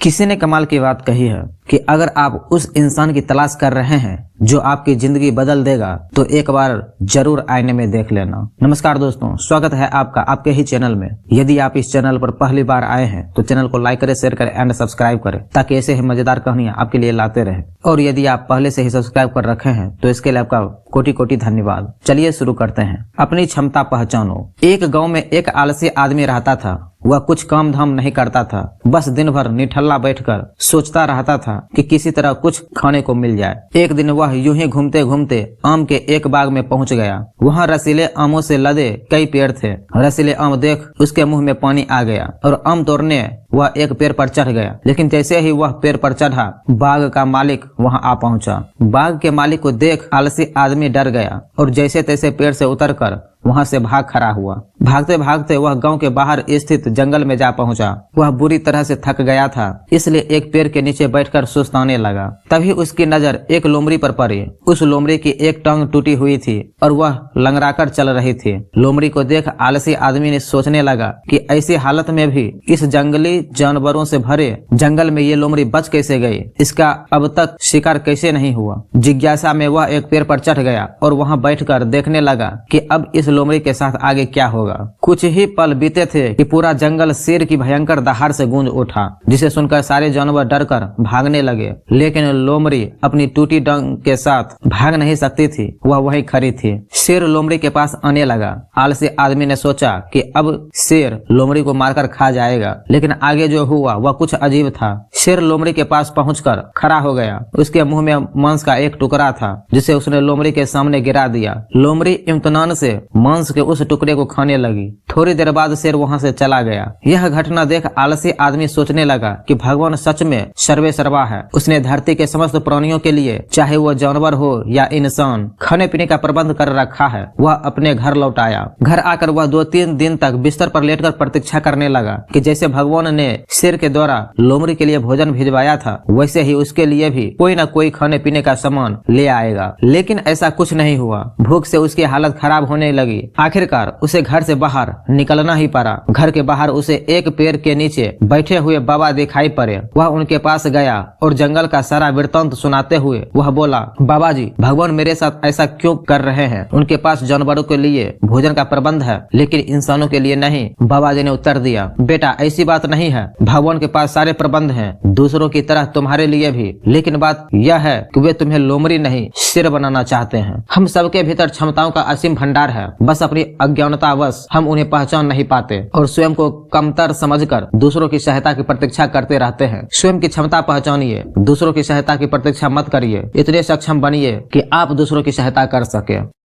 किसी ने कमाल की बात कही है कि अगर आप उस इंसान की तलाश कर रहे हैं जो आपकी जिंदगी बदल देगा तो एक बार जरूर आईने में देख लेना। नमस्कार दोस्तों, स्वागत है आपका आपके ही चैनल में। यदि आप इस चैनल पर पहली बार आए हैं तो चैनल को लाइक करें, शेयर करें एंड सब्सक्राइब करें ताकि ऐसे ही मजेदार कहानियां आपके लिए लाते रहे। और यदि आप पहले से ही सब्सक्राइब कर रखे हैं तो इसके लिए आपका कोटि कोटि धन्यवाद। चलिए शुरू करते हैं। अपनी क्षमता पहचानो। एक गाँव में एक आलसी आदमी रहता था। वह कुछ काम धाम नहीं करता था, बस दिन भर निठल्ला बैठकर सोचता रहता था कि किसी तरह कुछ खाने को मिल जाए। एक दिन वह यूं ही घूमते घूमते आम के एक बाग में पहुंच गया। वहां रसीले आमों से लदे कई पेड़ थे। रसीले आम देख उसके मुंह में पानी आ गया और आम तोड़ने वह एक पेड़ पर चढ़ गया। लेकिन जैसे ही वह पेड़ पर चढ़ा, बाग का मालिक वहां आ पहुंचा। बाग के मालिक को देख आलसी आदमी डर गया और जैसे तैसे पेड़ से उतरकर वहां से भाग खड़ा हुआ। भागते भागते वह गांव के बाहर स्थित जंगल में जा पहुंचा। वह बुरी तरह से थक गया था, इसलिए एक पेड़ के नीचे बैठकर सुस्ताने लगा। तभी उसकी नजर एक लोमड़ी पर पड़ी। उस लोमड़ी की एक टांग टूटी हुई थी और वह लंगड़ाकर चल रही थी। लोमड़ी को देख आलसी आदमी ने सोचने लगा कि ऐसी हालत में भी इस जंगली जानवरों से भरे जंगल में ये लोमड़ी बच कैसे गई, इसका अब तक शिकार कैसे नहीं हुआ। जिज्ञासा में वह एक पेड़ पर चढ़ गया और वहां बैठकर देखने लगा कि अब इस लोमड़ी के साथ आगे क्या होगा। कुछ ही पल बीते थे कि पूरा जंगल शेर की भयंकर दहाड़ से गूंज उठा, जिसे सुनकर सारे जानवर डरकर भागने लगे। लेकिन लोमड़ी अपनी टूटी टांग के साथ भाग नहीं सकती थी, वह वहीं खड़ी थी। शेर लोमड़ी के पास आने लगा। आलसी आदमी ने सोचा कि अब शेर लोमड़ी को मारकर खा जाएगा, लेकिन आगे जो हुआ वह कुछ अजीब था। शेर लोमड़ी के पास पहुंचकर खड़ा हो गया। उसके मुंह में मांस का एक टुकड़ा था जिसे उसने लोमड़ी के सामने गिरा दिया। लोमड़ी इम्तिनान से मांस के उस टुकड़े को खाने लगी। थोड़ी देर बाद शेर वहां से चला गया। यह घटना देख आलसी आदमी सोचने लगा कि भगवान सच में सर्वे सर्वा है। उसने धरती के समस्त प्राणियों के लिए, चाहे वह जानवर हो या इंसान, खाने पीने का प्रबंध कर रखा है। वह अपने घर लौट आया। घर आकर वह 2-3 दिन तक बिस्तर पर लेटकर प्रतीक्षा करने लगा कि जैसे भगवान ने शेर के द्वारा लोमड़ी के लिए भोजन भिजवाया था, वैसे ही उसके लिए भी कोई न कोई खाने पीने का सामान ले आएगा। लेकिन ऐसा कुछ नहीं हुआ। भूख से उसकी हालत खराब होने लगी। आखिरकार उसे घर से बाहर निकलना ही पड़ा। घर के बाहर उसे एक पेड़ के नीचे बैठे हुए बाबा दिखाई पड़े। वह उनके पास गया और जंगल का सारा वृत्तांत सुनाते हुए वह बोला, बाबा जी, भगवान मेरे साथ ऐसा क्यों कर रहे हैं? उनके पास जानवरों के लिए भोजन का प्रबंध है लेकिन इंसानों के लिए नहीं। बाबा जी ने उत्तर दिया, बेटा ऐसी बात नहीं है। भगवान के पास सारे प्रबंध हैं, दूसरों की तरह तुम्हारे लिए भी। लेकिन बात यह है कि वे तुम्हें लोमड़ी नहीं शेर बनाना चाहते हैं। हम सबके भीतर क्षमताओं का असीम भंडार है, बस अपनी अज्ञानतावश हम उन्हें पहचान नहीं पाते और स्वयं को कमतर समझकर दूसरों की सहायता की प्रतीक्षा करते रहते हैं। स्वयं की क्षमता पहचानिए, दूसरों की सहायता की प्रतीक्षा मत करिए। इतने सक्षम बनिए कि आप दूसरों की सहायता कर सके।